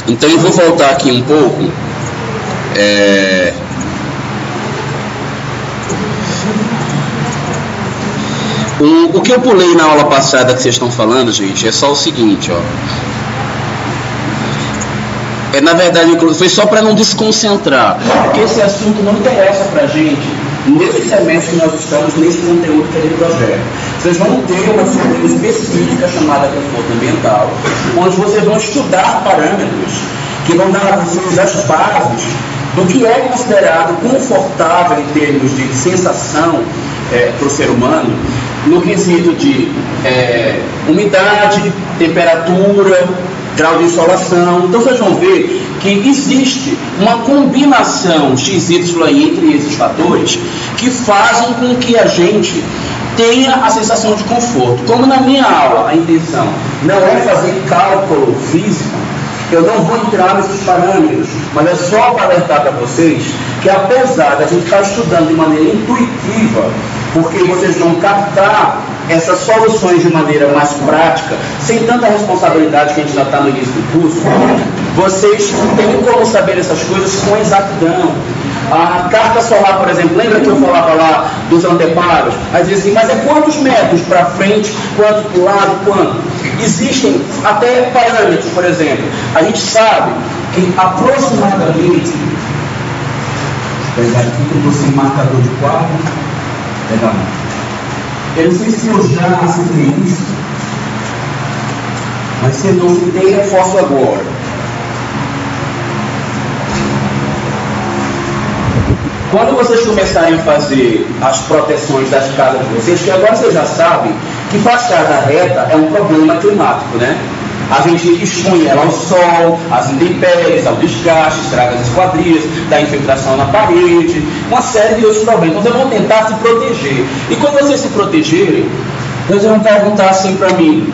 Então eu vou voltar aqui um pouco. O que eu pulei na aula passada que vocês estão falando, gente, é só o seguinte, ó. Na verdade, foi só para não desconcentrar, porque esse assunto não interessa para a gente nesse semestre que nós estamos, nesse conteúdo que é de projeto. Vocês vão ter uma disciplina específica chamada conforto ambiental, onde vocês vão estudar parâmetros que vão dar a vocês as bases do que é considerado confortável em termos de sensação para o ser humano, no quesito de umidade, temperatura, grau de insolação. Então vocês vão ver que existe uma combinação XY entre esses fatores que fazem com que a gente tenha a sensação de conforto. Como na minha aula a intenção não é fazer cálculo físico, eu não vou entrar nesses parâmetros, mas é só para alertar para vocês que apesar da gente estar estudando de maneira intuitiva, porque vocês vão captar essas soluções de maneira mais prática, sem tanta responsabilidade que a gente já está no início do curso, vocês têm como saber essas coisas com exatidão. A carga solar, por exemplo, lembra que eu falava lá dos anteparos? Aí dizia assim, mas é quantos metros para frente, quanto para o lado, quanto? Existem até parâmetros, por exemplo. A gente sabe que aproximadamente, vou pegar aqui para você um marcador de quadro, legal. Eu não sei se eu já citei isso, mas se eu não citei, reforço agora. Quando vocês começarem a fazer as proteções das casas de vocês, que agora vocês já sabem que fachada reta é um problema climático, né? A gente expõe ela ao sol, às intempéries, ao desgaste, estraga as esquadrias, dá infiltração na parede, uma série de outros problemas. Então vocês vão tentar se proteger. E quando vocês se protegerem, vocês vão perguntar assim para mim: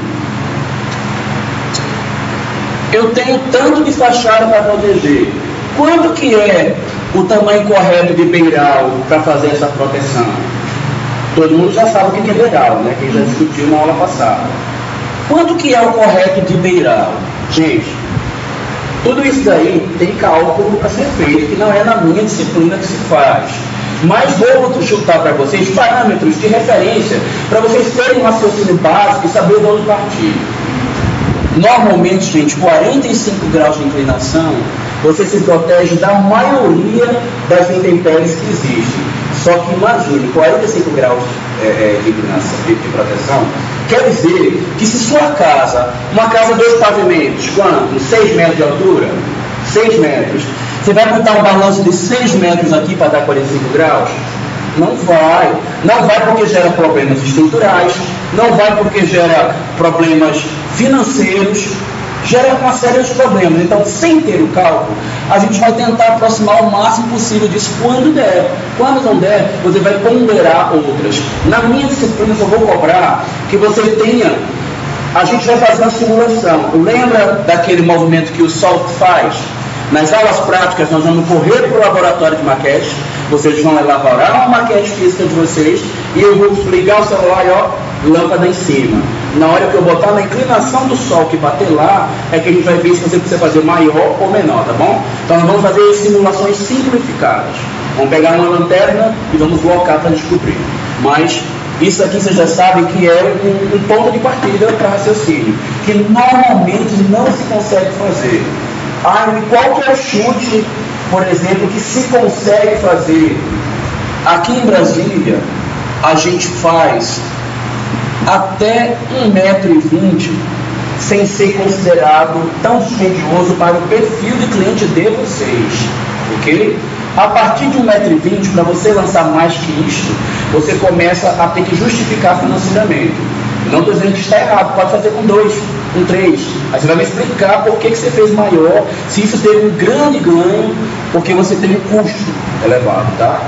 eu tenho tanto de fachada para proteger, quanto que é o tamanho correto de beiral para fazer essa proteção? Todo mundo já sabe o que é beiral, né? Quem já discutiu na aula passada. Quanto que é o correto de beiral? Gente, tudo isso daí tem cálculo para ser feito, que não é na minha disciplina que se faz. Mas vou chutar para vocês parâmetros de referência, para vocês terem um raciocínio básico e saber de onde partir. Normalmente, gente, 45 graus de inclinação, você se protege da maioria das intempéries que existem. Só que imagine, 45 graus de inclinação, de proteção, quer dizer que se sua casa, uma casa 2 pavimentos, quanto? 6 metros de altura? 6 metros. Você vai botar um balanço de 6 metros aqui para dar 45 graus? Não vai. Não vai porque gera problemas estruturais, não vai porque gera problemas financeiros, gera uma série de problemas. Então, sem ter o cálculo, a gente vai tentar aproximar o máximo possível disso quando der. Quando não der, você vai ponderar outras. Na minha disciplina, eu só vou cobrar que você tenha... A gente vai fazer uma simulação. Lembra daquele movimento que o SALT faz? Nas aulas práticas, nós vamos correr para o laboratório de maquete, vocês vão elaborar uma maquete física de vocês, e eu vou ligar o celular e ó, lâmpada em cima. Na hora que eu botar na inclinação do sol que bater lá, é que a gente vai ver se você precisa fazer maior ou menor, tá bom? Então nós vamos fazer simulações simplificadas. Vamos pegar uma lanterna e vamos locar para descobrir. Mas isso aqui vocês já sabem que é um ponto de partida para raciocínio, que normalmente não se consegue fazer. E qual que é o chute, por exemplo, que se consegue fazer? Aqui em Brasília, a gente faz até 1,20 m sem ser considerado tão dispendioso para o perfil de cliente de vocês, ok? A partir de 1,20 m, para você lançar mais que isso, você começa a ter que justificar financeiramente. Não estou dizendo que está errado, pode fazer com 2, com 3. Aí você vai me explicar por que você fez maior, se isso teve um grande ganho, porque você teve um custo elevado, tá?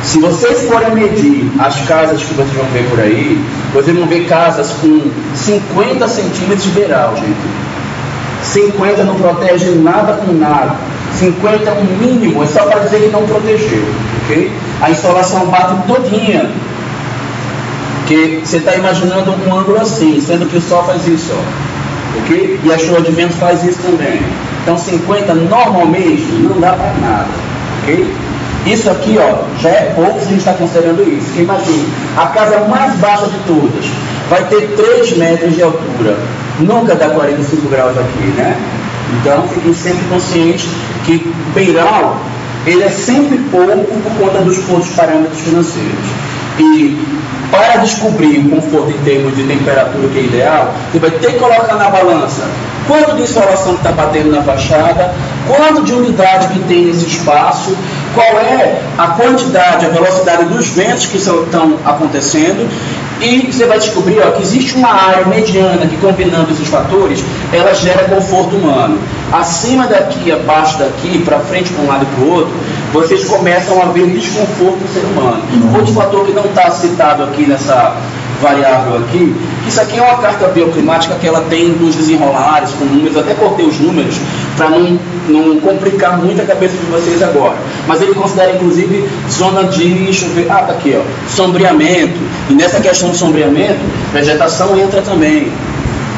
Se vocês forem medir as casas que vocês vão ver por aí, vocês vão ver casas com 50 centímetros de beiral, gente. 50 não protege nada com nada. 50 é um mínimo, é só para dizer que não protegeu, ok? A insolação bate todinha. Que você está imaginando um ângulo assim, sendo que o sol faz isso, ó. ok? E a chuva de vento faz isso também. Então 50 normalmente não dá para nada, ok? Isso aqui, ó, já é pouco se a gente está considerando isso. Porque imagine, a casa mais baixa de todas vai ter 3 metros de altura. Nunca dá 45 graus aqui, né? Então fiquem sempre conscientes que o beiral, ele é sempre pouco por conta dos outros parâmetros financeiros. E para descobrir o conforto em termos de temperatura que é ideal, você vai ter que colocar na balança quanto de insolação que está batendo na fachada, quanto de umidade que tem nesse espaço, qual é a quantidade, a velocidade dos ventos que estão acontecendo, e você vai descobrir, ó, que existe uma área mediana que, combinando esses fatores, ela gera conforto humano. Acima daqui, abaixo daqui, para frente, para um lado e para o outro, vocês começam a ver desconforto no ser humano. Outro fator que não está citado aqui nessa variável aqui, isso aqui é uma carta bioclimática que ela tem nos desenrolares, com números, até cortei os números, para não complicar muito a cabeça de vocês agora. Mas ele considera, inclusive, zona de, deixa eu ver, tá aqui, ó, sombreamento. E nessa questão de sombreamento, vegetação entra também,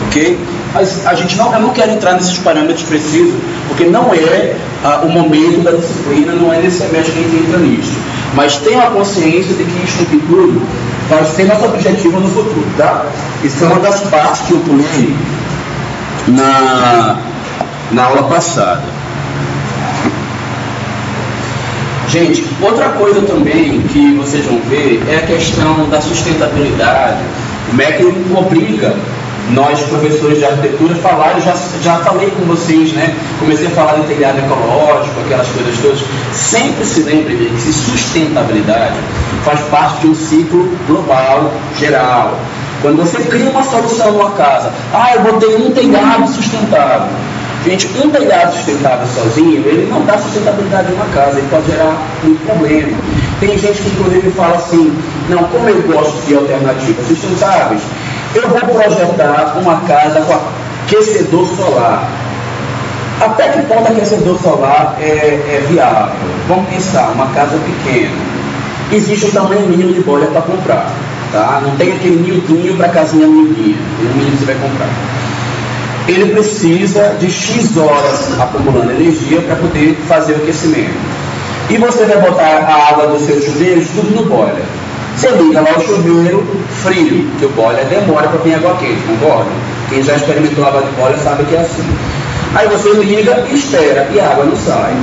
ok? Mas a gente eu não quero entrar nesses parâmetros precisos, porque não é o momento da disciplina, não é nesse semestre que a gente entra nisso. Mas tenha a consciência de que isso aqui tudo vai ser nosso objetivo no futuro, tá? Isso é uma das partes que eu pulei na aula passada. Gente, outra coisa também que vocês vão ver é a questão da sustentabilidade. O MEC obriga nós, professores de arquitetura, falar, já falei com vocês, né? Comecei a falar de telhado ecológico, aquelas coisas todas. Sempre se lembre de que sustentabilidade faz parte de um ciclo global, geral. Quando você cria uma solução numa casa, eu botei um telhado sustentável. Gente, um telhado sustentável sozinho, ele não dá sustentabilidade em uma casa, ele pode gerar muito problema. Tem gente que inclusive fala assim, não, como eu gosto de alternativas sustentáveis, eu vou projetar uma casa com aquecedor solar. Até que ponto aquecedor solar é viável? Vamos pensar, uma casa pequena. Existe um tamanho mínimo de boiler para comprar. Tá? Não tem aquele miudinho para casinha miudinha. Tem um mínimo que você vai comprar. Ele precisa de X horas acumulando energia para poder fazer o aquecimento. E você vai botar a água dos seus chuveiros tudo no boiler. Você liga lá o chuveiro frio, que o boiler demora para vir água quente, concorda? Quem já experimentou água de boiler sabe que é assim. Aí você liga e espera, e a água não sai.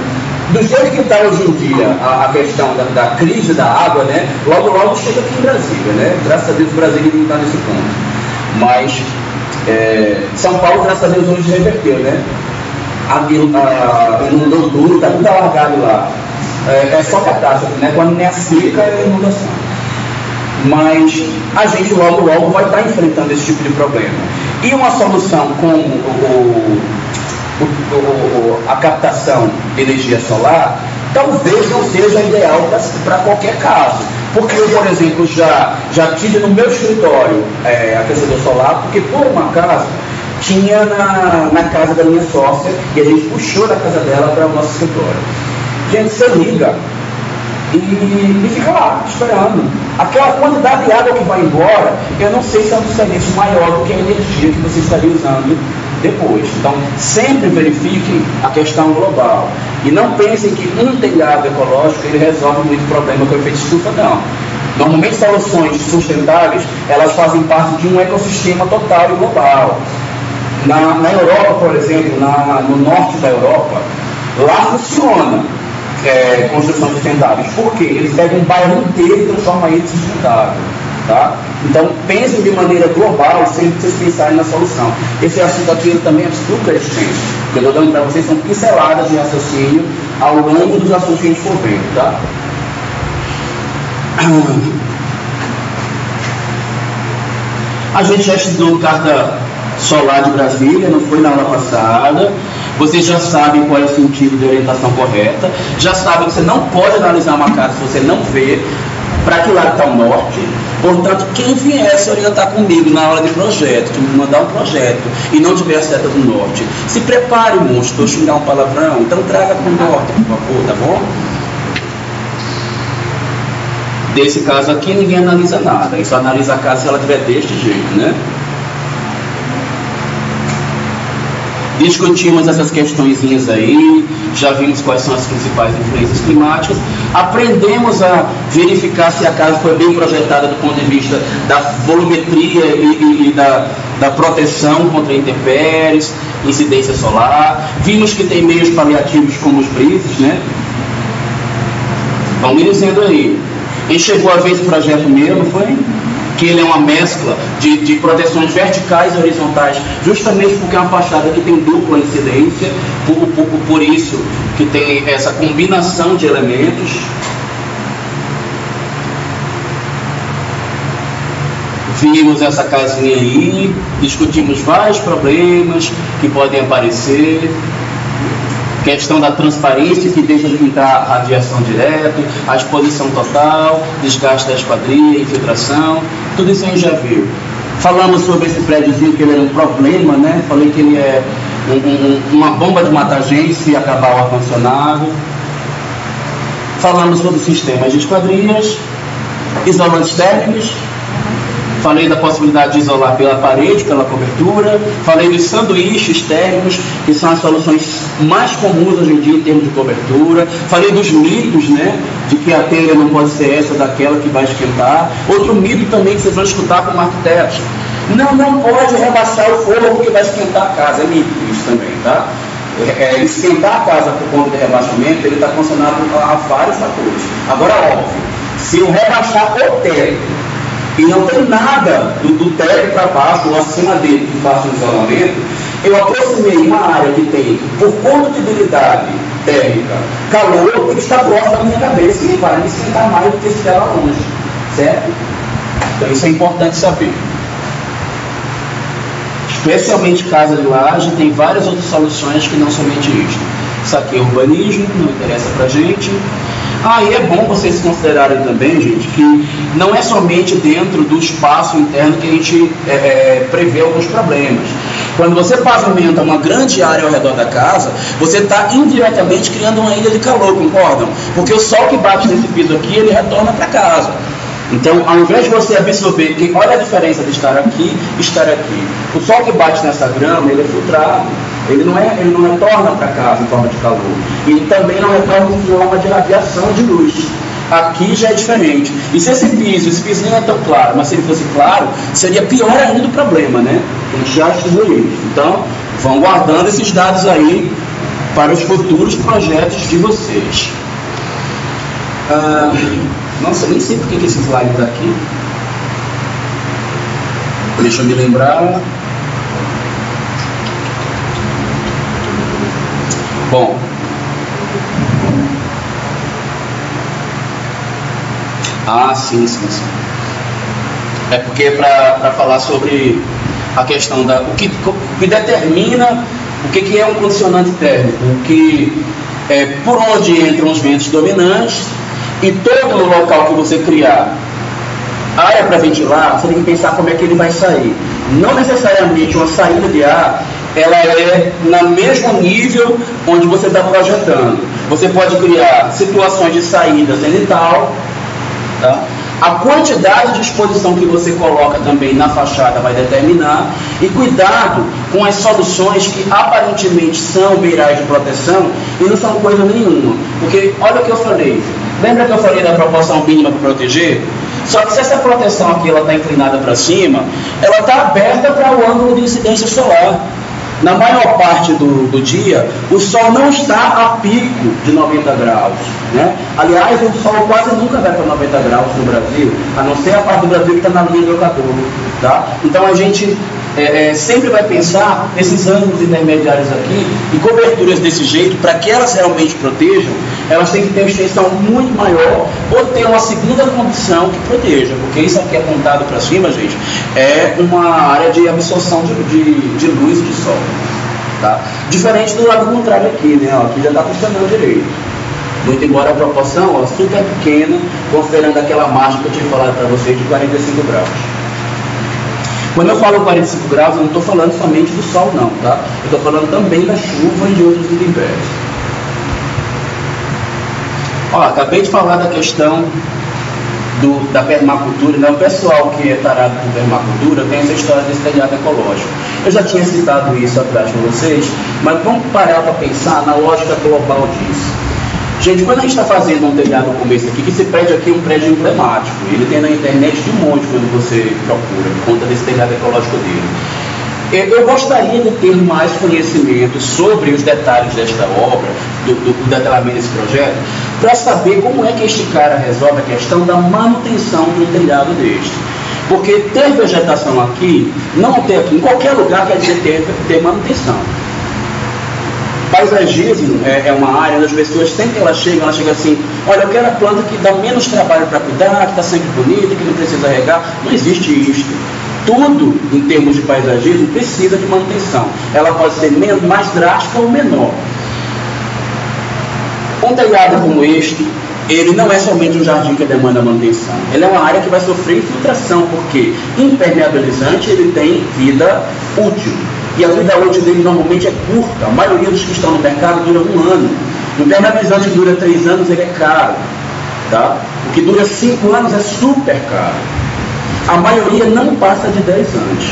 Do jeito que está hoje em dia a questão da crise da água, né? Logo chega aqui em Brasília, né? Graças a Deus o Brasil não está nesse ponto. Mas São Paulo, graças a Deus, hoje reverteu, né? Inundou tudo, está tudo alargado lá. É só catástrofe, né? Quando nem a seca é a inundação. Mas a gente logo vai estar enfrentando esse tipo de problema. E uma solução como a captação de energia solar talvez não seja ideal para qualquer caso. Porque eu, por exemplo, já tive no meu escritório aquecedor solar, porque por um acaso tinha na casa da minha sócia e a gente puxou da casa dela para o nosso escritório. Gente, você liga e fica lá, esperando. Aquela quantidade de água que vai embora, eu não sei se é um desperdício maior do que a energia que você estaria usando depois. Então, sempre verifiquem a questão global. E não pensem que um telhado ecológico ele resolve muito problema com o efeito estufa, não. Normalmente, soluções sustentáveis, elas fazem parte de um ecossistema total e global. Na Europa, por exemplo, no norte da Europa, lá funciona construção sustentável. Por quê? Eles pegam um bairro inteiro e transformam ele em sustentável. Tá? Então, pensem de maneira global, sempre vocês pensarem na solução. Esse assunto aqui também é super extenso. O que eu estou dando para vocês são pinceladas de raciocínio ao longo dos assuntos que a gente for vendo. Tá? A gente já estudou carta solar de Brasília, não foi na aula passada. Vocês já sabem qual é o sentido de orientação correta, já sabem que você não pode analisar uma casa se você não vê para que lado está o norte. Portanto, quem vier se orientar comigo na aula de projeto, que me mandar um projeto e não tiver a seta do norte, se prepare, monstro, para eu xingar um palavrão, então traga para o norte, por favor, tá bom? Desse caso aqui, ninguém analisa nada, e só analisa a casa se ela estiver deste jeito, né? discutimos essas questõezinhas aí, já vimos quais são as principais influências climáticas, aprendemos a verificar se a casa foi bem projetada do ponto de vista da volumetria e da proteção contra intempéries, incidência solar, vimos que tem meios paliativos como os brises, né? Vão me dizendo aí. E chegou a ver esse projeto meu, não foi? Que ele é uma mescla de proteções verticais e horizontais, justamente porque é uma fachada que tem dupla incidência, por isso que tem essa combinação de elementos. Vimos essa casinha aí, discutimos vários problemas que podem aparecer. Questão da transparência, que deixa de entrar radiação direto, a exposição total, desgaste da esquadria, infiltração, tudo isso a gente já viu. Falamos sobre esse prédiozinho, que ele era um problema, né? Falei que ele é uma bomba de matar gente se acabar o ar-condicionado. Falamos sobre sistemas de esquadrias, isolantes térmicos. Falei da possibilidade de isolar pela parede, pela cobertura. Falei dos sanduíches térmicos, que são as soluções mais comuns hoje em dia em termos de cobertura. Falei dos mitos, né? De que a telha não pode ser essa daquela que vai esquentar. Outro mito também que vocês vão escutar como arquitetos: não pode rebaixar o forno porque vai esquentar a casa. É mito isso também, tá? Esquentar a casa por conta de rebaixamento, ele está condicionado a vários fatores. Agora, óbvio, se eu rebaixar o teto e não tem nada do teto para baixo ou acima dele que faça um isolamento, eu aproximei uma área que tem, por conta de debilidade térmica, calor, que está próximo da minha cabeça e vai me esquentar mais do que se estiver lá longe, certo? Então isso é importante saber. Especialmente casa de laje, tem várias outras soluções que não somente isso. Isso aqui é urbanismo, não interessa pra gente. E é bom vocês considerarem também, gente, que não é somente dentro do espaço interno que a gente prevê alguns problemas. Quando você pavimenta uma grande área ao redor da casa, você está indiretamente criando uma ilha de calor, concordam? Porque o sol que bate nesse piso aqui, ele retorna para casa. Então, ao invés de você absorver, olha a diferença de estar aqui e estar aqui. O sol que bate nessa grama, ele é filtrado. Ele não retorna para casa em forma de calor. Ele também não retorna em forma de radiação de luz. Aqui já é diferente. E se esse piso nem é tão claro, mas se ele fosse claro, seria pior ainda o problema, né? A gente já estudou isso. Então, vão guardando esses dados aí para os futuros projetos de vocês. Nossa, eu nem sei porque que esse slide está aqui. Deixa eu me lembrar. Bom, sim. É porque é para falar sobre a questão o que determina o que é um condicionante térmico, por onde entram os ventos dominantes, e todo local que você criar área para ventilar, você tem que pensar como é que ele vai sair. Não necessariamente uma saída de ar ela é no mesmo nível onde você está projetando. Você pode criar situações de saída zenital, tá? A quantidade de exposição que você coloca também na fachada vai determinar. E cuidado com as soluções que aparentemente são beirais de proteção e não são coisa nenhuma. Porque olha o que eu falei. Lembra que eu falei da proporção mínima para proteger? Só que se essa proteção aqui está inclinada para cima, ela está aberta para o ângulo de incidência solar. Na maior parte do dia, o Sol não está a pico de 90 graus. Né? Aliás, o Sol quase nunca vai para 90 graus no Brasil, a não ser a parte do Brasil que está na linha do Equador. Tá? Então a gente sempre vai pensar nesses ângulos intermediários aqui e coberturas desse jeito, para que elas realmente protejam, elas têm que ter uma extensão muito maior ou ter uma segunda condição que proteja, porque isso aqui apontado para cima, gente, é uma área de absorção de luz e de sol. Tá? Diferente do lado contrário aqui, né? Aqui já está funcionando direito. Muito embora a proporção super pequena, considerando aquela margem que eu tinha falado para vocês de 45 graus. Quando eu falo 45 graus, eu não estou falando somente do sol, não, tá? Eu estou falando também da chuva e de outros intempéries. Acabei de falar da questão da permacultura, né? O pessoal que é tarado por permacultura tem essa história desse telhado ecológico. Eu já tinha citado isso atrás com vocês, mas vamos parar para pensar na lógica global disso. Gente, quando a gente está fazendo um telhado como esse aqui, que esse prédio aqui é um prédio emblemático, ele tem na internet de um monte quando você procura, por conta desse telhado ecológico dele. Eu gostaria de ter mais conhecimento sobre os detalhes desta obra, do detalhamento desse projeto, para saber como é que este cara resolve a questão da manutenção de um telhado deste. Porque ter vegetação aqui, não ter aqui, em qualquer lugar quer dizer ter manutenção. Paisagismo é uma área onde as pessoas, sempre que elas chegam assim, olha, eu quero a planta que dá menos trabalho para cuidar, que está sempre bonita, que não precisa regar. Não existe isso. Tudo, em termos de paisagismo, precisa de manutenção. Ela pode ser mais drástica ou menor. Um telhado como este, ele não é somente um jardim que demanda manutenção. Ele é uma área que vai sofrer infiltração, porque impermeabilizante ele tem vida útil. E a vida útil dele normalmente é curta. A maioria dos que estão no mercado dura 1 ano. O impermeabilizante dura 3 anos, ele é caro. Tá? O que dura 5 anos é super caro. A maioria não passa de 10 anos.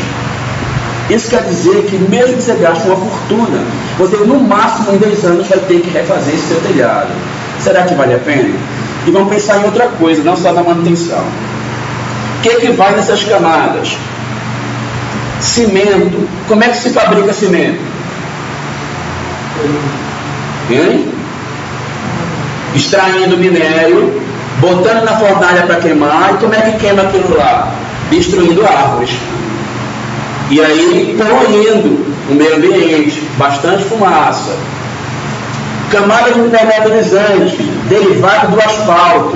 Isso quer dizer que mesmo que você gaste uma fortuna, você no máximo em 10 anos vai ter que refazer esse seu telhado. Será que vale a pena? E vamos pensar em outra coisa, não só na manutenção. O que vai nessas camadas? Cimento. Como é que se fabrica cimento? Hein? Extraindo minério, botando na fornalha para queimar. E como é que queima aquilo lá? Destruindo árvores. E aí poluindo o meio ambiente, bastante fumaça. Camada de impermeabilizante, derivado do asfalto.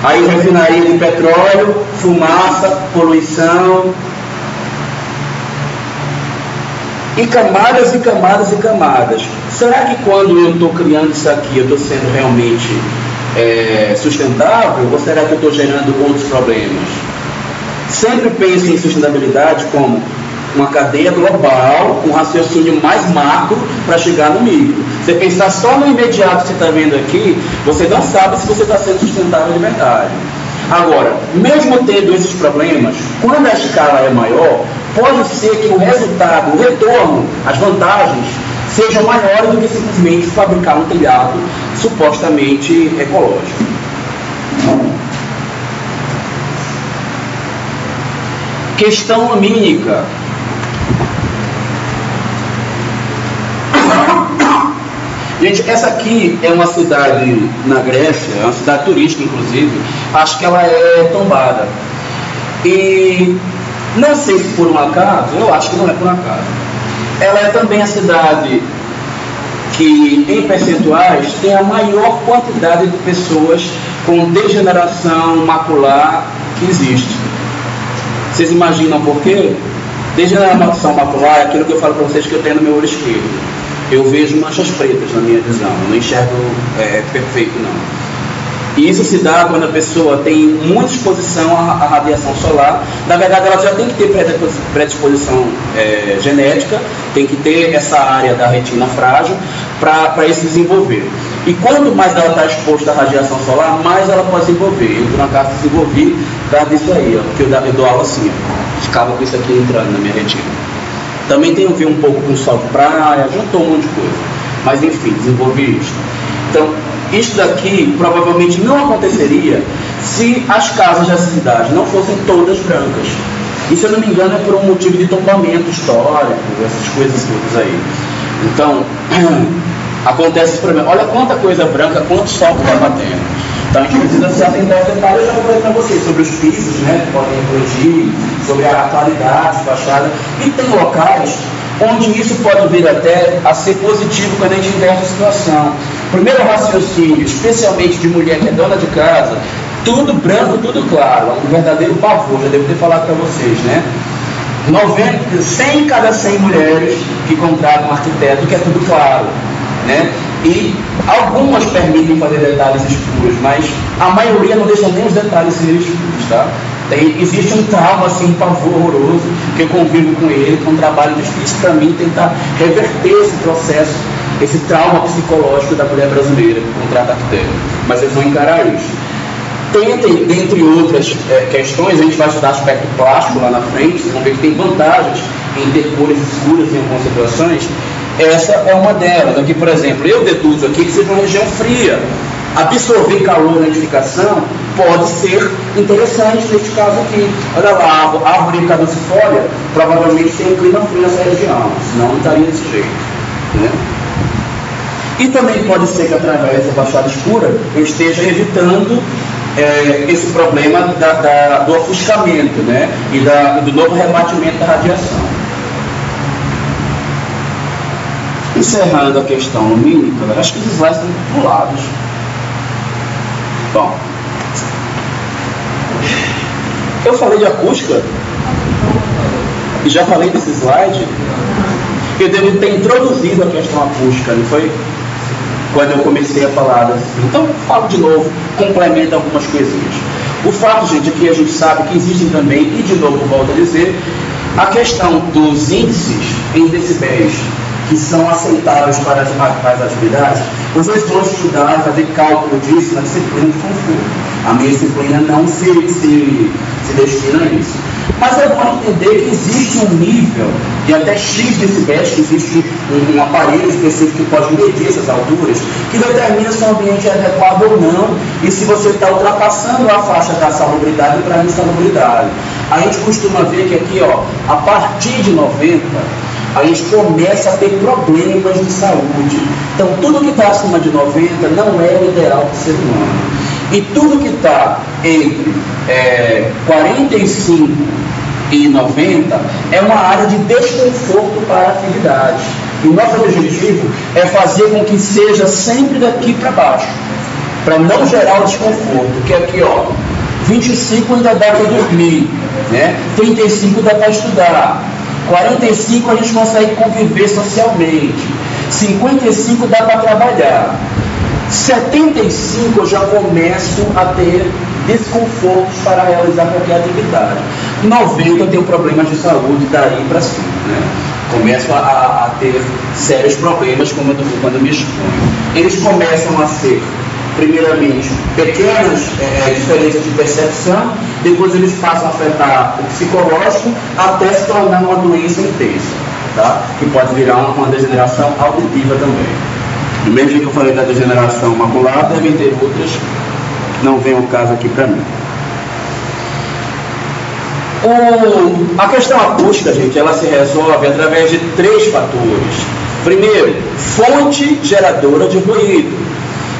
Aí refinaria de petróleo, fumaça, poluição. E camadas e camadas e camadas. Será que quando eu estou criando isso aqui, eu estou sendo realmente sustentável? Ou será que eu estou gerando outros problemas? Sempre pense em sustentabilidade como uma cadeia global, um raciocínio mais macro para chegar no micro. Você pensar só no imediato que você está vendo aqui, você não sabe se você está sendo sustentável de verdade. Agora, mesmo tendo esses problemas, quando a escala é maior, pode ser que o resultado, o retorno, as vantagens sejam maiores do que simplesmente fabricar um telhado supostamente ecológico. Questão lumínica. Gente, essa aqui é uma cidade na Grécia, é uma cidade turística inclusive, acho que ela é tombada. E não sei se por um acaso, eu acho que não é por um acaso. Ela é também a cidade que, em percentuais, tem a maior quantidade de pessoas com degeneração macular que existe. Vocês imaginam por quê? Degeneração macular é aquilo que eu falo para vocês que eu tenho no meu olho esquerdo. Eu vejo manchas pretas na minha visão, eu não enxergo perfeito não. E isso se dá quando a pessoa tem muita exposição à radiação solar. Na verdade, ela já tem que ter predisposição genética, tem que ter essa área da retina frágil para isso desenvolver. E quanto mais ela está exposta à radiação solar, mais ela pode desenvolver. Eu, por acaso, desenvolvi disso aí, ó, porque eu dou aula assim, ó, ficava com isso aqui entrando na minha retina. Também tem a ver um pouco com sol de praia, juntou um monte de coisa. Mas enfim, desenvolvi isso. Então, isso daqui provavelmente não aconteceria se as casas dessa cidade não fossem todas brancas. E se eu não me engano é por um motivo de tombamento histórico, essas coisas todas aí. Então, acontece esse problema. Olha quanta coisa branca, quanto sol que está batendo. Então a gente precisa se atentar aos detalhes. Eu já falei para vocês sobre os pisos, né, que podem refletir, sobre a qualidade de fachada. E tem locais onde isso pode vir até a ser positivo quando a gente inverte a situação. Primeiro raciocínio, especialmente de mulher que é dona de casa, tudo branco, tudo claro, um verdadeiro pavor, já devo ter falado para vocês, né? 100 em cada 100 mulheres que contratam um arquiteto que é tudo claro, né? E algumas permitem fazer detalhes escuros, mas a maioria não deixa nem os detalhes serem escuros, tá? Existe um trauma, assim, um pavor horroroso, que eu convivo com ele, que é um trabalho difícil para mim tentar reverter esse processo, esse trauma psicológico da mulher brasileira que contrata arquiteto. Mas eles vão encarar isso. Tentem, dentre outras questões, a gente vai estudar aspecto plástico lá na frente, vocês vão ver que tem vantagens em ter cores escuras em algumas situações. Essa é uma delas. Aqui, por exemplo, eu deduzo aqui que seja uma região fria. Absorver calor na edificação pode ser interessante neste caso aqui. Olha lá, a árvore caducifólia provavelmente tem um clima frio nessa região, senão não estaria desse jeito, né? E também pode ser que através da fachada escura eu esteja evitando esse problema do ofuscamento, né? E do novo rebatimento da radiação. Encerrando a questão lumínica, acho que os slides estão pulados. Bom, eu falei de acústica e já falei desse slide. Eu devo ter introduzido a questão acústica, não foi? Quando eu comecei a falar assim. Então, falo de novo, complemento algumas coisinhas. O fato, gente, é que a gente sabe que existem também, e de novo volto a dizer, a questão dos índices em decibéis que são aceitáveis para as atividades. Vocês vão estudar e fazer cálculo disso na disciplina de conforto. A minha disciplina não se destina a isso. Mas é bom entender que existe um nível de até X decibéis, que existe um aparelho específico que pode medir essas alturas, que determina se o ambiente é adequado ou não, e se você está ultrapassando a faixa da salubridade para a insalubridade. A gente costuma ver que aqui, ó, a partir de 90, a gente começa a ter problemas de saúde. Então, tudo que está acima de 90 não é o ideal para o ser humano. E tudo que está entre 45 e 90 é uma área de desconforto para a atividade. E o nosso objetivo é fazer com que seja sempre daqui para baixo, para não gerar o desconforto. Que aqui, ó, 25 ainda dá para dormir, né? 35 dá para estudar. 45 a gente consegue conviver socialmente. 55 dá para trabalhar. 75 eu já começo a ter desconfortos para realizar qualquer atividade. 90 eu tenho problemas de saúde daí para cima, né? Começo a ter sérios problemas quando me exponho. Eles começam a ser, primeiramente, pequenas diferenças de percepção, depois eles passam a afetar o psicológico até se tornar uma doença intensa, tá? Que pode virar uma degeneração auditiva também. Do mesmo jeito que eu falei da degeneração macular, devem ter outras, não vem o caso aqui para mim. A questão acústica, gente, ela se resolve através de 3 fatores. Primeiro, fonte geradora de ruído.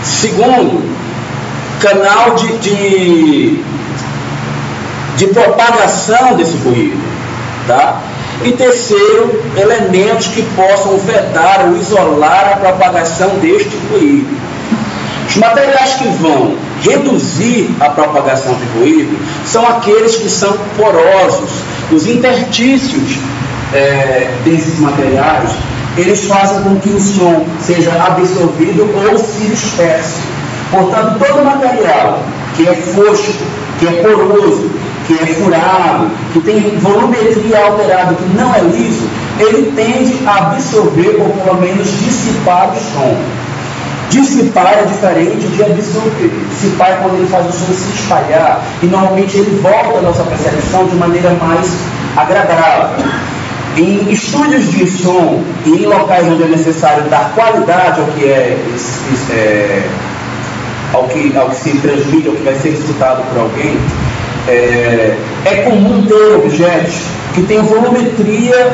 Segundo, canal de propagação desse ruído, tá? E terceiro, elementos que possam vetar ou isolar a propagação deste ruído. Os materiais que vão reduzir a propagação de ruído são aqueles que são porosos. Os interstícios desses materiais, eles fazem com que o som seja absorvido ou se disperse. Portanto, todo material que é fosco, que é poroso, que é furado, que tem volumetria alterada, que não é liso, ele tende a absorver ou pelo menos dissipar o som. Dissipar é diferente de absorver. Dissipar é quando ele faz o som se espalhar e normalmente ele volta à nossa percepção de maneira mais agradável. Em estúdios de som e em locais onde é necessário dar qualidade ao que se transmite, ao que vai ser escutado por alguém, é comum ter objetos que tenham volumetria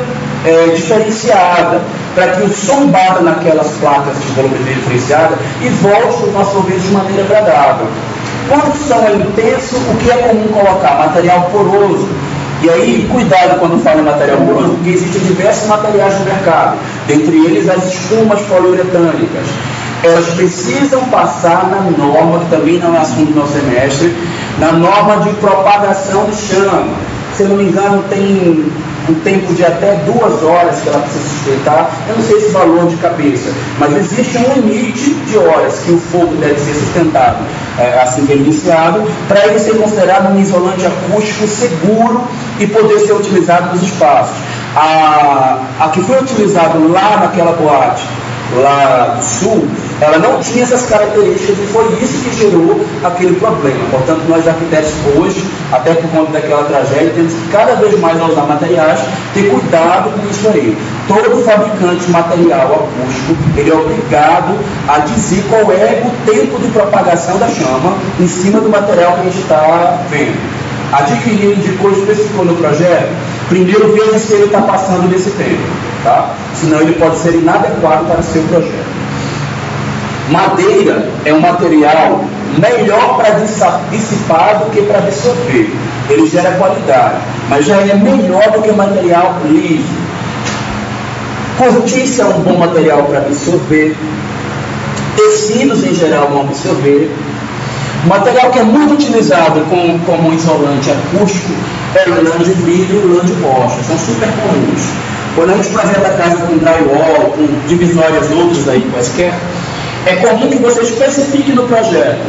diferenciada, para que o som bata naquelas placas de volumetria diferenciada e volte para o nosso ouvido de maneira agradável. Quando o som é intenso, o que é comum colocar? Material poroso. E aí, cuidado quando falo em material poroso, porque existem diversos materiais no mercado, dentre eles as espumas poliuretânicas. Elas precisam passar na norma, que também não é assunto do nosso semestre, na norma de propagação de chama. Se eu não me engano, tem um tempo de até 2 horas que ela precisa sustentar. Eu não sei esse valor de cabeça, mas existe um limite de horas que o fogo deve ser sustentado assim que é iniciado, para ele ser considerado um isolante acústico seguro e poder ser utilizado nos espaços. A que foi utilizado lá naquela boate, lá do sul, ela não tinha essas características e foi isso que gerou aquele problema. Portanto, nós arquitetos hoje, até por conta daquela tragédia, temos que cada vez mais usar materiais, ter cuidado com isso aí. Todo fabricante de material acústico, ele é obrigado a dizer qual é o tempo de propagação da chama em cima do material que a gente está vendo. Adquirir, indicou, especificou no projeto, primeiro veja se ele está passando desse tempo, tá? Senão ele pode ser inadequado para o seu projeto. Madeira é um material melhor para dissipar do que para absorver. Ele gera qualidade, mas já é melhor do que material liso. Cortiça é um bom material para absorver. Tecidos em geral vão absorver. O material que é muito utilizado como isolante acústico é o lã de vidro e o lã de rocha. São super comuns. Quando a gente projeta a casa com drywall, com divisórias outras aí quaisquer, é comum que você especifique no projeto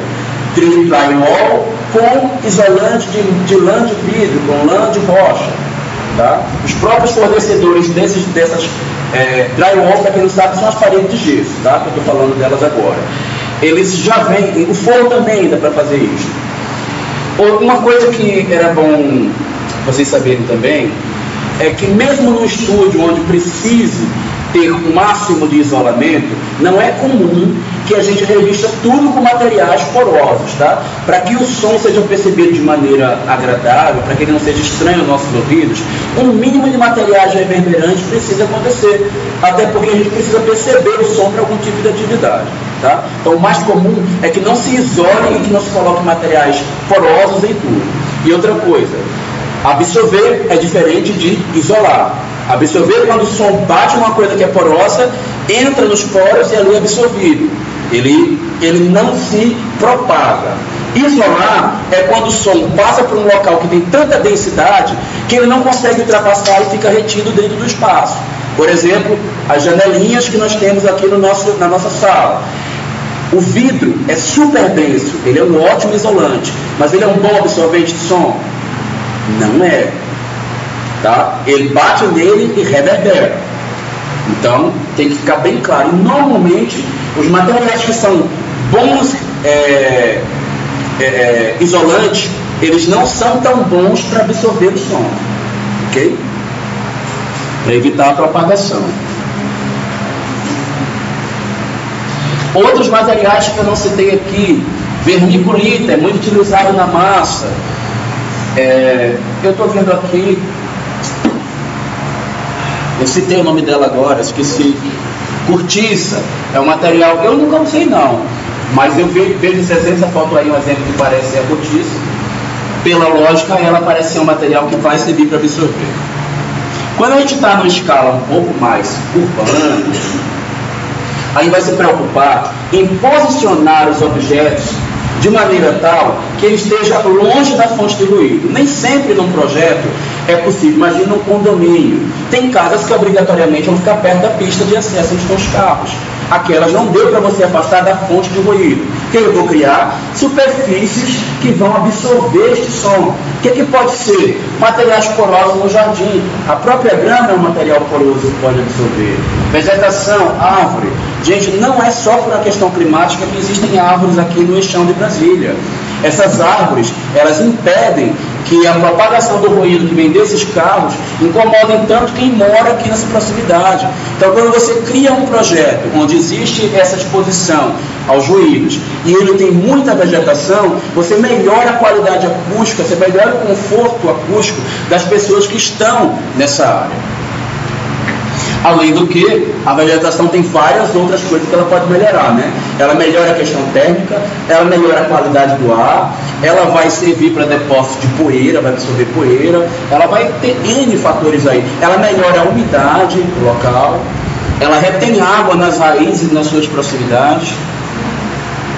drywall com isolante de lã de vidro, com lã de rocha. Tá? Os próprios fornecedores dessas drywalls, para quem não sabe, são as paredes de gesso, tá? Que eu estou falando delas agora. Eles já vêm, o forno também dá para fazer isso. Uma coisa que era bom vocês saberem também, é que mesmo no estúdio onde precise ter o máximo de isolamento, não é comum que a gente revista tudo com materiais porosos, tá? Para que o som seja percebido de maneira agradável, para que ele não seja estranho aos nossos ouvidos, um mínimo de materiais reverberantes precisa acontecer, até porque a gente precisa perceber o som para algum tipo de atividade, tá? Então o mais comum é que não se isole e que não se coloque materiais porosos em tudo. E outra coisa, absorver é diferente de isolar. Absorver quando o som bate numa coisa que é porosa, entra nos poros e ali é absorvido. Ele não se propaga. Isolar é quando o som passa por um local que tem tanta densidade que ele não consegue ultrapassar e fica retido dentro do espaço. Por exemplo, as janelinhas que nós temos aqui na nossa sala. O vidro é super denso, ele é um ótimo isolante, mas ele é um bom absorvente de som? Não é. Tá? Ele bate nele e reverbera. Então, tem que ficar bem claro. E, normalmente, os materiais que são bons isolantes, eles não são tão bons para absorver o som. Ok? Para evitar a propagação. Outros materiais que eu não citei aqui, vermiculita, é muito utilizado na massa. Eu estou vendo aqui, eu citei o nome dela agora, esqueci. Cortiça é um material que eu nunca usei não, mas eu vejo essa foto aí, um exemplo que parece ser a cortiça. Pela lógica, ela parece ser um material que vai servir para absorver. Quando a gente está numa escala um pouco mais urbana, aí vai se preocupar em posicionar os objetos de maneira tal que ele esteja longe da fonte de ruído. Nem sempre num projeto é possível. Imagina um condomínio. Tem casas que obrigatoriamente vão ficar perto da pista de acesso onde estão os carros. Aquelas não deu para você afastar da fonte de ruído. O que eu vou criar? Superfícies que vão absorver este som. O que pode ser? Materiais porosos no jardim. A própria grama é um material poroso que pode absorver. Vegetação, árvore. Gente, não é só por uma questão climática que existem árvores aqui no eixão de Brasília. Essas árvores, elas impedem que a propagação do ruído que vem desses carros incomodem tanto quem mora aqui nessa proximidade. Então, quando você cria um projeto onde existe essa exposição aos ruídos e ele tem muita vegetação, você melhora a qualidade acústica, você melhora o conforto acústico das pessoas que estão nessa área. Além do que, a vegetação tem várias outras coisas que ela pode melhorar, né? Ela melhora a questão térmica, ela melhora a qualidade do ar, ela vai servir para depósito de poeira, vai absorver poeira, ela vai ter N fatores aí. Ela melhora a umidade do local, ela retém água nas raízes e nas suas proximidades.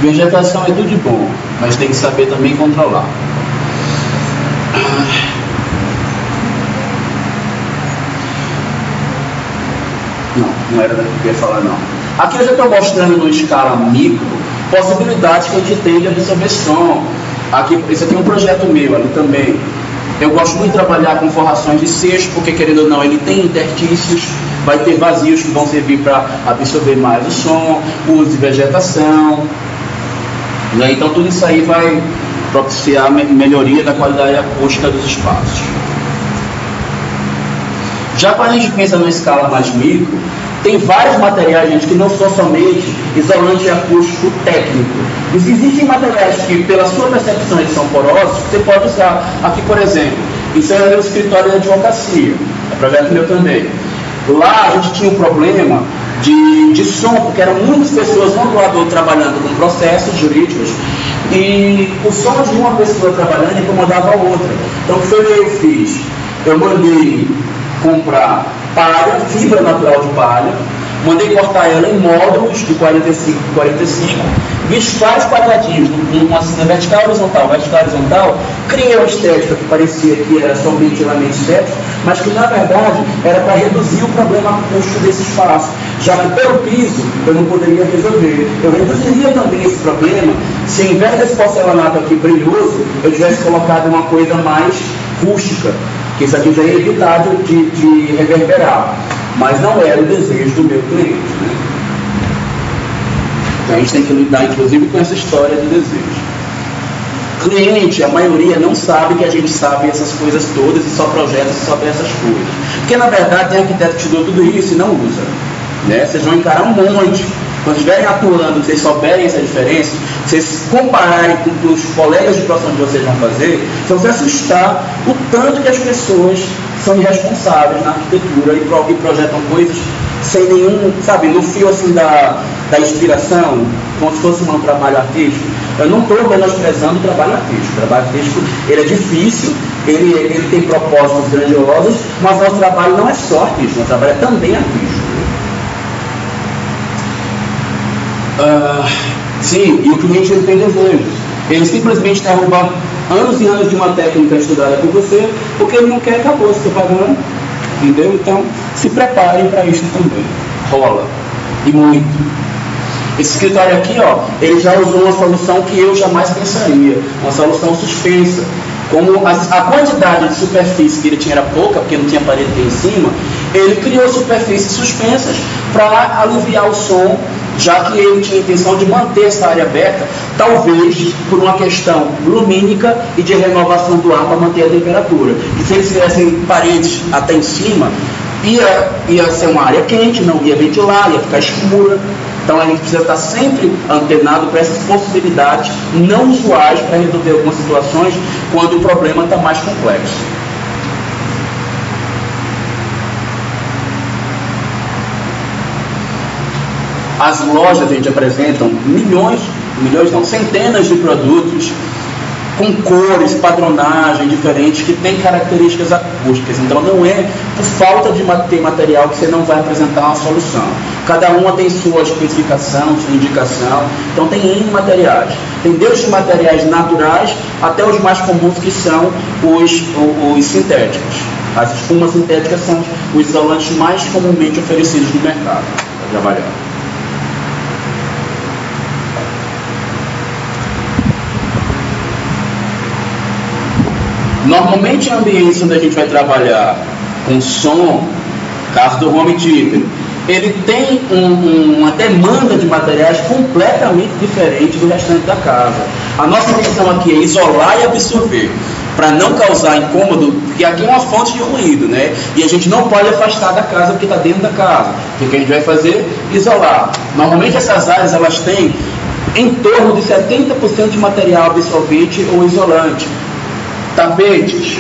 Vegetação é tudo de bom, mas tem que saber também controlar. Não era daqui que eu ia falar não. Aqui eu já estou mostrando numa escala micro possibilidades que a gente tem de absorver som. Esse aqui é um projeto meu, ali também. Eu gosto muito de trabalhar com forrações de cesto, porque querendo ou não, ele tem interstícios. vai ter vazios que vão servir para absorver mais o som, uso de vegetação, né? Então tudo isso aí vai propiciar melhoria da qualidade acústica dos espaços. Já quando a gente pensa numa escala mais micro, tem vários materiais, gente, que não são somente isolante acústico técnico. Existem materiais que, pela sua percepção, eles são porosos, você pode usar. Aqui, por exemplo, isso é o escritório de advocacia, é projeto meu também. Lá a gente tinha um problema de som, porque eram muitas pessoas, um do lado trabalhando com processos jurídicos, e o som de uma pessoa trabalhando incomodava a outra. Então, o que foi que eu fiz? Eu mandei comprar palha, fibra natural de palha, mandei cortar ela em módulos de 45 por 45, fiz vários quadradinhos, na vertical horizontal, criei uma estética que parecia que era somente elemento estético, mas que na verdade era para reduzir o problema acústico desse espaço, já que pelo piso eu não poderia resolver. Eu reduziria também esse problema se, ao invés desse porcelanato aqui brilhoso, eu tivesse colocado uma coisa mais rústica, que isso aqui já é evitável de reverberar, mas não era o desejo do meu cliente, né? Então a gente tem que lidar, inclusive, com essa história de desejo. Cliente, a maioria não sabe que a gente sabe essas coisas todas e só projeta sobre essas coisas. Porque, na verdade, tem arquiteto que estudou tudo isso e não usa, né? Vocês vão encarar um monte. Quando estiverem atuando, vocês souberem essa diferença, vocês compararem com o que os colegas de profissão de vocês vão fazer, vocês vão se assustar o tanto que as pessoas são irresponsáveis na arquitetura e projetam coisas sem nenhum, sabe, no fio assim da inspiração, como se fosse um trabalho artístico. Eu não estou menosprezando o trabalho artístico. O trabalho artístico, ele é difícil, ele tem propósitos grandiosos, mas nosso trabalho não é só artístico, nosso trabalho é também artístico. Sim, e o cliente ele tem desejos. Ele simplesmente derruba anos e anos de uma técnica estudada por você, porque ele não quer, acabou, você está pagando, entendeu? Então, se preparem para isso também. Rola. E muito. Esse escritório aqui, ó, ele já usou uma solução que eu jamais pensaria, uma solução suspensa. Como a quantidade de superfície que ele tinha era pouca, porque não tinha parede aqui em cima, ele criou superfícies suspensas para aliviar o som, já que ele tinha a intenção de manter essa área aberta, talvez por uma questão lumínica e de renovação do ar para manter a temperatura. E se eles tivessem paredes até em cima, ia ser uma área quente, não ia ventilar, ia ficar escura. Então a gente precisa estar sempre antenado para essas possibilidades não usuais para resolver algumas situações quando o problema está mais complexo. As lojas, a gente apresentam centenas de produtos com cores, padronagem diferentes que têm características acústicas. Então não é por falta de ter material que você não vai apresentar uma solução. Cada uma tem sua especificação, sua indicação. Então tem N materiais. Tem desde materiais naturais até os mais comuns, que são os sintéticos. As espumas sintéticas são os isolantes mais comumente oferecidos no mercado para trabalhar. Normalmente, em ambientes onde a gente vai trabalhar com som, caso do home theater, ele tem uma demanda de materiais completamente diferente do restante da casa. A nossa intenção aqui é isolar e absorver, para não causar incômodo, porque aqui é uma fonte de ruído, né? E a gente não pode afastar da casa porque está dentro da casa. O que a gente vai fazer? Isolar. Normalmente essas áreas elas têm em torno de 70% de material absorvente ou isolante. Tapetes,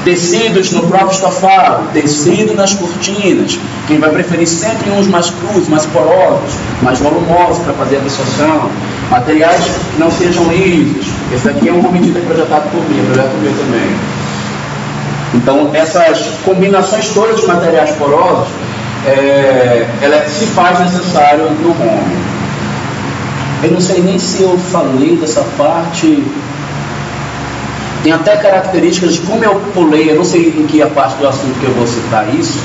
tecidos no próprio estofado, tecido nas cortinas. Quem vai preferir sempre uns mais crus, mais porosos, mais volumosos para fazer a absorção. Materiais que não sejam lisos. Esse daqui é um home theater projetado por mim, projeto meu também. Então essas combinações todas de materiais porosos, ela se faz necessário no home. Eu não sei nem se eu falei dessa parte. Tem até características de como eu pulei, eu não sei em que a parte do assunto que eu vou citar isso,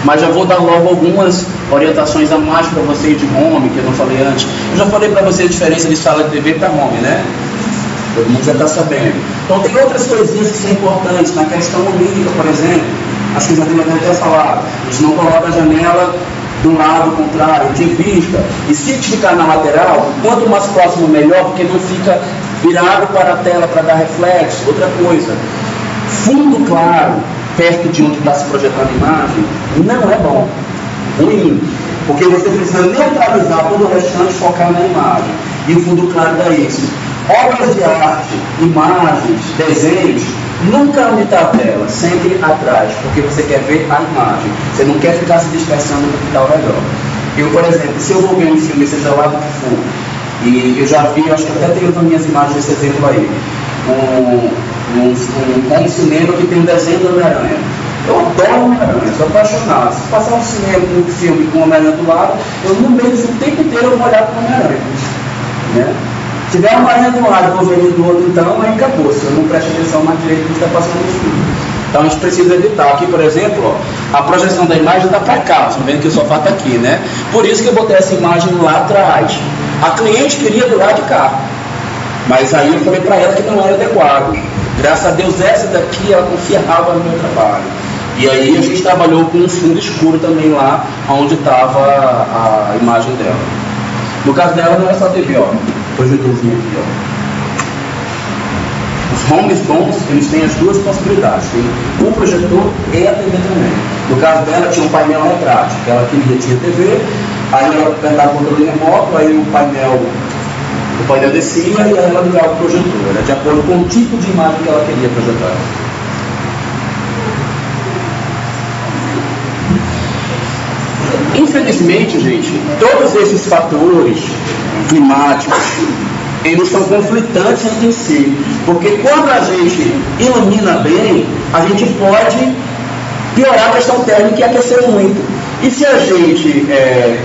mas já vou dar logo algumas orientações a mais para vocês de home, que eu não falei antes. Eu já falei para vocês a diferença de sala de TV para home, né? Todo mundo já está sabendo. Então tem outras coisinhas que são importantes, na questão lumínica, por exemplo. acho que já tem até falado, a gente não coloca a janela do lado contrário, de vista, e se ficar na lateral, quanto mais próximo melhor, porque não fica virado para a tela para dar reflexo. Outra coisa, fundo claro, perto de onde está se projetando a imagem, não é bom, ruim, porque você precisa neutralizar todo o restante, focar na imagem, e o fundo claro dá isso. Obras de arte, imagens, desenhos, nunca onde está a tela, sempre atrás, porque você quer ver a imagem, você não quer ficar se dispersando do que está ao redor. Eu, por exemplo, se eu vou ver um filme, seja lá do que for, e eu já vi, acho que até tenho nas minhas imagens esse exemplo aí, um cinema que tem um desenho do Homem-Aranha. Eu adoro Homem-Aranha, sou apaixonado. Se passar um filme com o Homem-Aranha do lado, eu no meio do tempo inteiro eu vou olhar para o Homem-Aranha. Né? Se tiver uma aranha de um lado e vou ver do outro, então aí acabou. Se eu não presto atenção mais direito no que está passando no filme. Então a gente precisa evitar. Aqui, por exemplo, ó, a projeção da imagem está para cá. Vocês estão vendo que o sofá está aqui, né? Por isso que eu botei essa imagem lá atrás. A cliente queria do lado de cá. Mas aí eu falei para ela que não era adequado. Graças a Deus, essa daqui ela confiava no meu trabalho. E aí a gente trabalhou com um fundo escuro também lá, onde estava a imagem dela. No caso dela não é só TV, ó. Projetorzinho aqui, ó. Os homes bons, eles têm as duas possibilidades. Tem o projetor e a TV também. No caso dela tinha um painel retrátil, que ela queria, tinha TV, aí ela apertava o controle remoto, aí o painel descia e aí ela ligava o projetor. Era de acordo com o tipo de imagem que ela queria projetar. Infelizmente, gente, todos esses fatores climáticos, eles são conflitantes entre si, porque quando a gente ilumina bem, a gente pode piorar a questão térmica e aquecer muito. E se a gente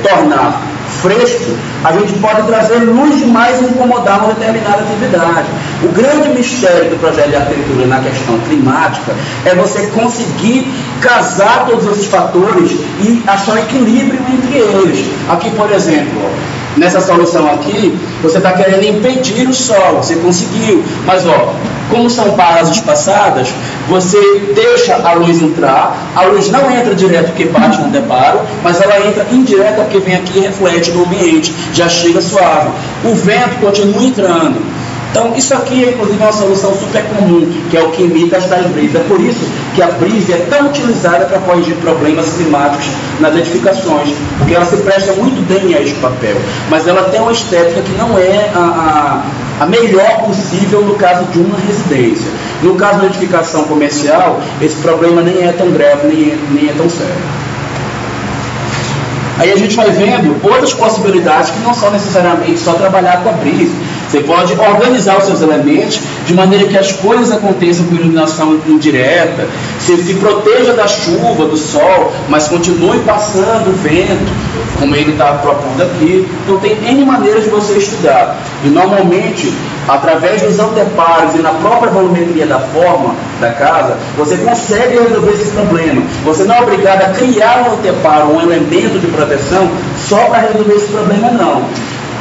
tornar fresco, a gente pode trazer luz demais e incomodar uma determinada atividade. O grande mistério do projeto de arquitetura na questão climática é você conseguir casar todos esses fatores e achar um equilíbrio entre eles. Aqui, por exemplo, nessa solução aqui, você está querendo impedir o sol, você conseguiu, mas ó, como são barras espaçadas, você deixa a luz entrar, a luz não entra direto porque bate no deparo, mas ela entra indireta porque vem aqui e reflete no ambiente, já chega suave. O vento continua entrando. Então, isso aqui é, inclusive, uma solução super comum, que é o que imita as das brisas. É por isso que a brisa é tão utilizada para corrigir problemas climáticos nas edificações, porque ela se presta muito bem a este papel, mas ela tem uma estética que não é a melhor possível no caso de uma residência. No caso da edificação comercial, esse problema nem é tão grave, nem é tão sério. Aí a gente vai vendo outras possibilidades que não são necessariamente só trabalhar com a brisa. Você pode organizar os seus elementos de maneira que as coisas aconteçam com iluminação indireta, você se proteja da chuva, do sol, mas continue passando o vento, como ele está propondo aqui. Então tem N maneiras de você estudar. E normalmente, através dos anteparos e na própria volumetria da forma da casa, você consegue resolver esse problema. Você não é obrigado a criar um anteparo, um elemento de proteção, só para resolver esse problema, não.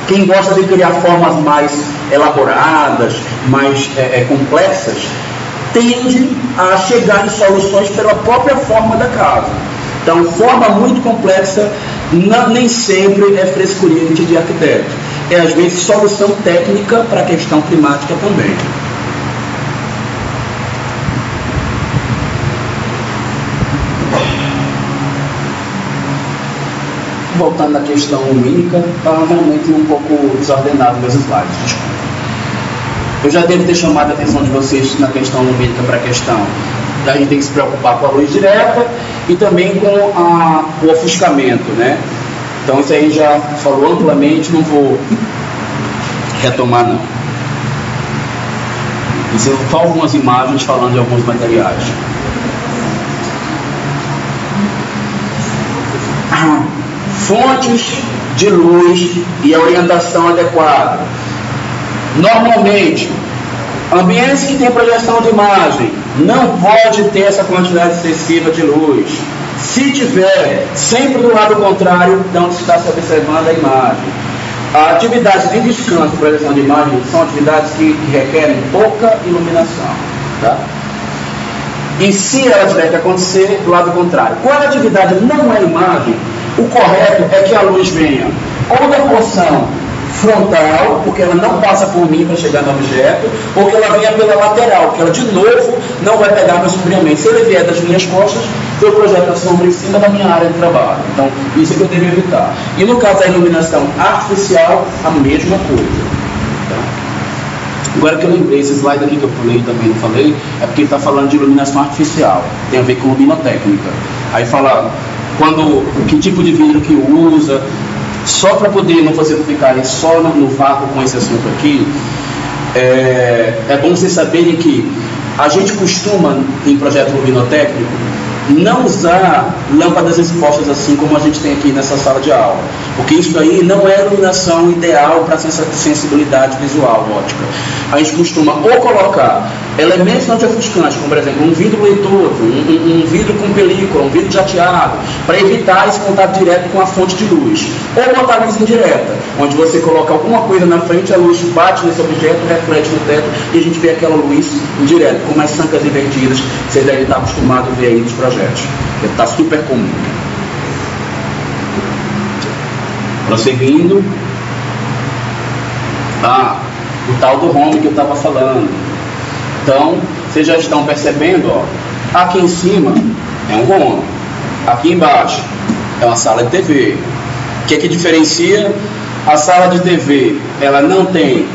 Quem gosta de criar formas mais elaboradas, mais complexas, tende a chegar em soluções pela própria forma da casa. Então, forma muito complexa nem sempre é frescurinha de arquiteto. É, às vezes, solução técnica para a questão climática também. Voltando à questão lumínica, está realmente um pouco desordenado meus slides, desculpa. Eu já devo ter chamado a atenção de vocês na questão lumínica para a questão da gente tem que se preocupar com a luz direta e também com o ofuscamento, né? Então isso aí já falou amplamente, não vou retomar não. Isso eu só algumas imagens falando de alguns materiais. Fontes de luz e a orientação adequada. Normalmente, ambientes que têm projeção de imagem não pode ter essa quantidade excessiva de luz. Se tiver, sempre do lado contrário de onde está se observando a imagem. Atividades de descanso e projeção de imagem são atividades que requerem pouca iluminação. Tá? E se ela tiver que acontecer, do lado contrário. Quando a atividade não é imagem, o correto é que a luz venha ou da porção frontal, porque ela não passa por mim para chegar no objeto, ou que ela venha pela lateral, porque ela de novo não vai pegar meu sombreamento. Se ele vier das minhas costas, eu projeto a sombra em cima da minha área de trabalho. Então, isso é que eu devo evitar. E no caso da iluminação artificial, a mesma coisa. Tá? Agora que eu lembrei, esse slide aqui que eu falei, também não falei, é porque ele está falando de iluminação artificial, tem a ver com luminotécnica. Aí fala que tipo de vidro que usa. Só para poder você não ficar só no vácuo com esse assunto aqui, é bom vocês saberem que a gente costuma, em projeto luminotécnico, não usar lâmpadas expostas assim como a gente tem aqui nessa sala de aula, porque isso aí não é a iluminação ideal para sensibilidade visual óptica. A gente costuma ou colocar elementos anti-ofuscantes, como por exemplo um vidro leitoso, um vidro com película, um vidro jateado, para evitar esse contato direto com a fonte de luz, ou botar luz indireta, onde você coloca alguma coisa na frente, a luz bate nesse objeto, reflete no teto e a gente vê aquela luz indireta, como as sancas invertidas, vocês devem estar acostumados a ver aí nos projetos, que está super comum. Prosseguindo, o tal do home que eu estava falando. Então, vocês já estão percebendo, ó, aqui em cima é um home, aqui embaixo é uma sala de TV. O que é que diferencia? A sala de TV, ela não tem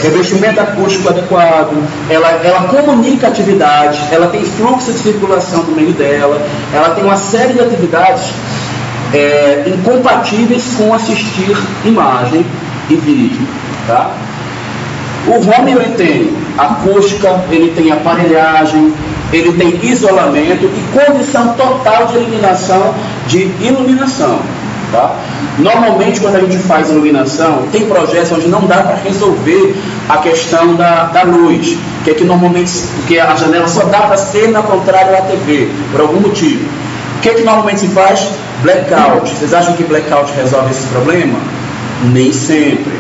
revestimento acústico adequado, ela comunica atividades, ela tem fluxo de circulação no meio dela, ela tem uma série de atividades incompatíveis com assistir imagem e vídeo, tá? O home ele tem acústica, ele tem aparelhagem, ele tem isolamento e condição total de eliminação de iluminação, tá? Normalmente quando a gente faz iluminação, tem projetos onde não dá para resolver a questão da luz, que é que normalmente, porque a janela só dá para ser na contrária à TV, por algum motivo. O que é que normalmente se faz? Blackout. Vocês acham que blackout resolve esse problema? Nem sempre.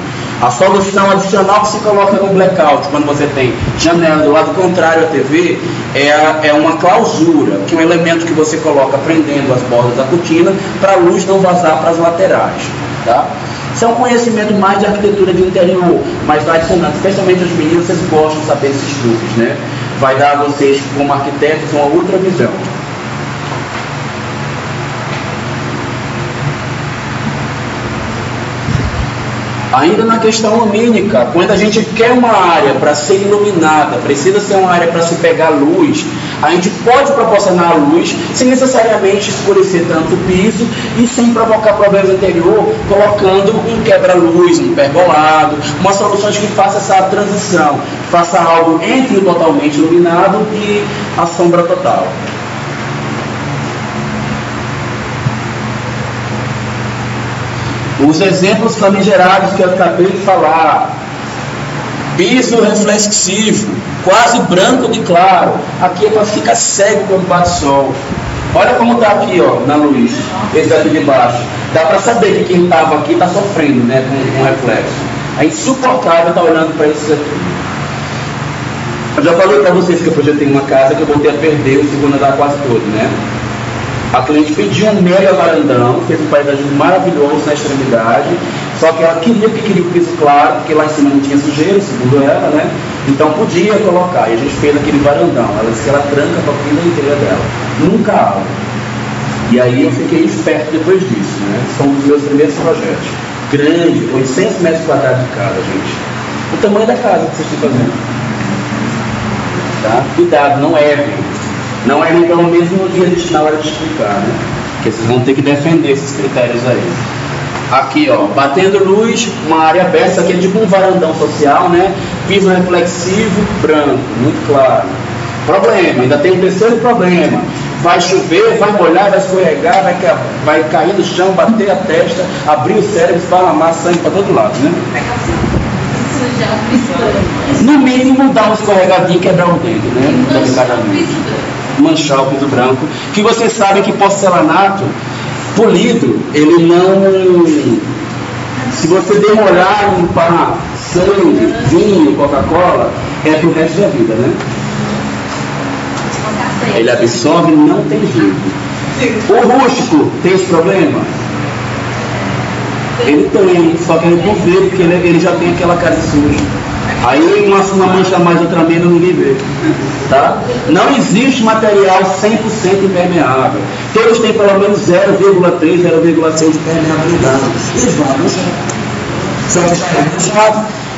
A solução adicional que se coloca no blackout, quando você tem janela do lado contrário à TV, é uma clausura, que é um elemento que você coloca prendendo as bordas da cortina para a luz não vazar para as laterais. Tá? Isso é um conhecimento mais de arquitetura de interior, mas vai adicionando, especialmente os meninos, vocês gostam de saber esses truques, né? Vai dar a vocês, como arquitetos, uma outra visão. Ainda na questão lumínica, quando a gente quer uma área para ser iluminada, precisa ser uma área para se pegar luz, a gente pode proporcionar a luz sem necessariamente escurecer tanto o piso e sem provocar problemas interior, colocando um quebra-luz, um pergolado, uma solução que faça essa transição, faça algo entre o totalmente iluminado e a sombra total. Os exemplos famigerados que eu acabei de falar: piso reflexivo, quase branco de claro, aqui é para ficar cego quando bate sol. Olha como está aqui, ó, na luz, esse daqui de baixo. Dá para saber que quem estava aqui está sofrendo, né, com reflexo. É insuportável estar olhando para isso aqui. Eu já falei para vocês que eu projetei uma casa que eu voltei a perder o segundo andar quase todo, né? A cliente pediu um mega varandão, fez um paisagem maravilhoso na extremidade, só que ela queria o piso claro, porque lá em cima não tinha sujeira, segundo ela, né? Então podia colocar, e a gente fez aquele varandão. Ela disse que ela tranca a vida inteira dela, nunca abre. E aí eu fiquei esperto depois disso, né? São os meus primeiros projetos. Grande, 800 metros quadrados de casa, gente. O tamanho da casa que vocês estão fazendo. Tá? Cuidado, não errem. Não é nem pelo menos no dia na hora de explicar, né? Porque vocês vão ter que defender esses critérios aí. Aqui, ó, batendo luz, uma área aberta, aqui é tipo um varandão social, né? Piso reflexivo, branco, muito claro. Problema, ainda tem um terceiro problema. Vai chover, vai molhar, vai escorregar, vai cair no chão, bater a testa, abrir o cérebro, esparramar sangue para todo lado, né? No mínimo dá um escorregadinho e quebrar um dedo, né? Manchar o piso branco, que vocês sabem que porcelanato polido, ele não, se você demolhar, limpar sangue, vinho, Coca-Cola, é pro resto da vida, né? Ele absorve e não tem jeito. O rústico tem esse problema? Ele tem, só que a gente não vê, porque ele já tem aquela casa suja. Aí uma mancha mais, outra menos, ninguém vê. Tá? Não existe material 100% impermeável. Todos têm pelo menos 0,3, 0,6 de permeabilidade. Eles vão manchar.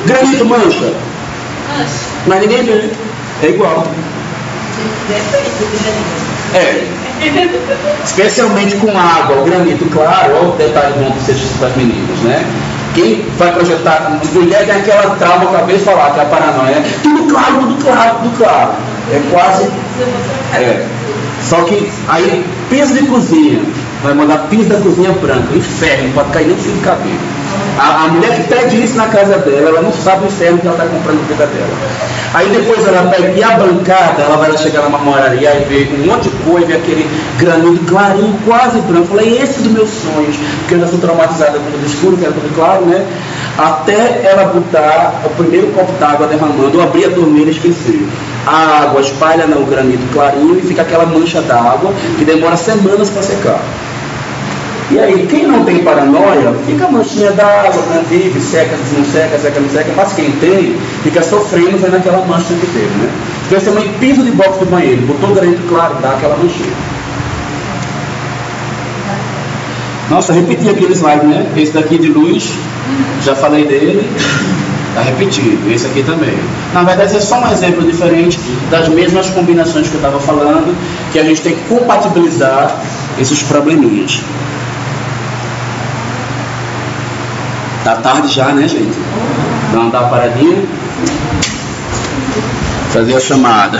Granito mancha. Mas ninguém vê. É igual. Especialmente com água, o granito claro, olha o detalhe bom para vocês das meninas, né? Quem vai projetar, mulher tem aquela trauma, acabei de falar, que é a paranoia. Tudo claro, tudo claro, tudo claro. É quase. Só que aí, piso de cozinha, vai mandar piso da cozinha branca, inferno, não pode cair nem fio de cabelo. A mulher que pede isso na casa dela, ela não sabe o inferno que ela está comprando na vida dela. Aí depois ela pega, e a bancada, ela vai chegar na marmoraria e ver um monte de coisa, ver aquele granito clarinho, quase branco. Eu falei, esse dos meus sonhos, porque eu já sou traumatizada com tudo escuro, que era tudo claro, né? Até ela botar o primeiro copo d'água derramando, eu abri a torneira e esqueci. A água espalha no granito clarinho e fica aquela mancha d'água que demora semanas para secar. E aí, quem não tem paranoia, fica a manchinha d'água, né? Vive, seca, não seca, seca, não seca. Mas quem tem, fica sofrendo vendo aquela mancha que teve, né? Especialmente piso de box do banheiro, botou o granito claro, dá aquela manchinha. Nossa, repeti aquele slide, né? Esse daqui de luz, já falei dele, está repetido. Esse aqui também. Na verdade, é só um exemplo diferente das mesmas combinações que eu estava falando, que a gente tem que compatibilizar esses probleminhas. Tá tarde já, né, gente? Vamos dar uma paradinha. Fazer a chamada.